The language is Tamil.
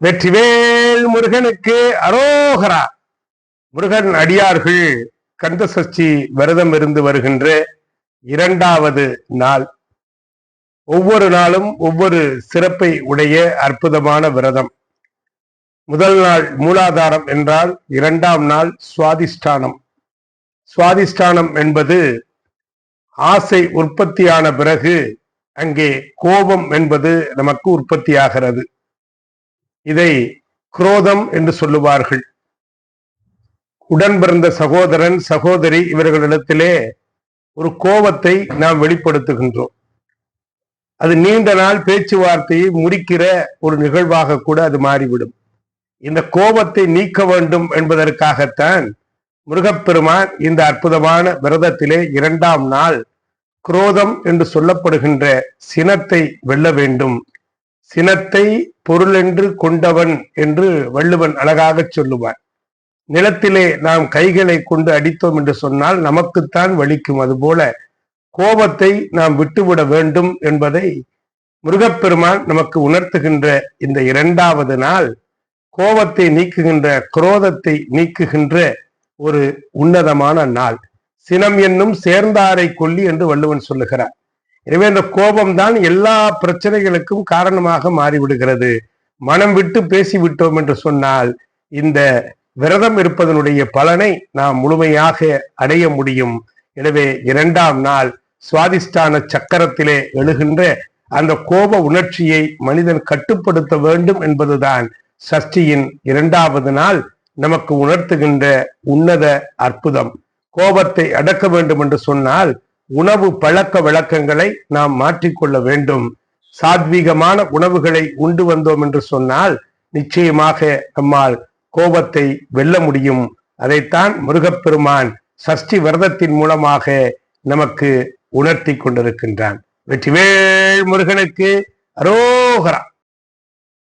வெற்றிவேல் முருகனுக்கு அரோகரா. முருகன் அடியார்கள் கந்த சஷ்டி விரதம் இருந்து வருகின்ற 2வது நாள். ஒவ்வொரு நாளும் ஒவ்வொரு சிறப்பை உடைய அற்புதமான விரதம். முதல் நாள் மூலாதாரம் என்றால் 2ஆம் நாள் சுவாதிஷ்டானம். சுவாதிஷ்டானம் என்பது ஆசை உற்பத்தியான பிறகு அங்கே கோபம் என்பது நமக்கு உற்பத்தியாகிறது. இதை குரோதம் என்று சொல்லுவார்கள். உடன் பிறந்த சகோதரன் சகோதரி இவர்களிடத்திலே ஒரு கோபத்தை நாம் வெளிப்படுத்துகின்றோம். அது நீண்ட நாள் பேச்சுவார்த்தையை முடிக்கிற ஒரு நிகழ்வாக கூட அது மாறிவிடும். இந்த கோபத்தை நீக்க வேண்டும் என்பதற்காகத்தான் முருகப்பெருமான் இந்த அற்புதமான விரதத்திலே 2ஆம் நாள் குரோதம் என்று சொல்லப்படுகின்ற சினத்தை வெல்ல வேண்டும். சினத்தை பொருளென்று கொண்டவன் என்று வள்ளுவன் அழகாக சொல்லுவான். நிலத்திலே நாம் கைகளை கொண்டு அடித்தோம் என்று சொன்னால் நமக்குத்தான் வலிக்கும். அதுபோல கோபத்தை நாம் விட்டுவிட வேண்டும் என்பதை முருகப்பெருமான் நமக்கு உணர்த்துகின்ற இந்த 2வது நாள் கோபத்தை நீக்குகின்ற, குரோதத்தை நீக்குகின்ற ஒரு உன்னதமான நாள். சினம் என்னும் சேர்ந்தாரை கொல்லி என்று வள்ளுவன் சொல்லுகிறார். எனவே இந்த கோபம்தான் எல்லா பிரச்சனைகளுக்கும் காரணமாக மாறிவிடுகிறது. மனம் விட்டு பேசிவிட்டோம் என்று சொன்னால் இந்த விரதம் இருப்பதனுடைய பலனை நாம் முழுமையாக அடைய முடியும். எனவே 2ஆம் நாள் சுவாதிஷ்டான சக்கரத்திலே எழுகின்ற அந்த கோப உணர்ச்சியை மனிதன் கட்டுப்படுத்த வேண்டும் என்பதுதான் சஷ்டியின் 2வது நாள் நமக்கு உணர்த்துகின்ற உன்னத அற்புதம். கோபத்தை அடக்க வேண்டும் என்று சொன்னால் உணவு பழக்க வழக்கங்களை நாம் மாற்றிக்கொள்ள வேண்டும். சாத்வீகமான உணவுகளை உண்டு வந்தோம் என்று சொன்னால் நிச்சயமாக நம்மால் கோபத்தை வெல்ல முடியும். அதைத்தான் முருகப்பெருமான் சஷ்டி விரதத்தின் மூலமாக நமக்கு உணர்த்தி கொண்டிருக்கின்றான். வெற்றிவேல் முருகனுக்கு அரோகரா.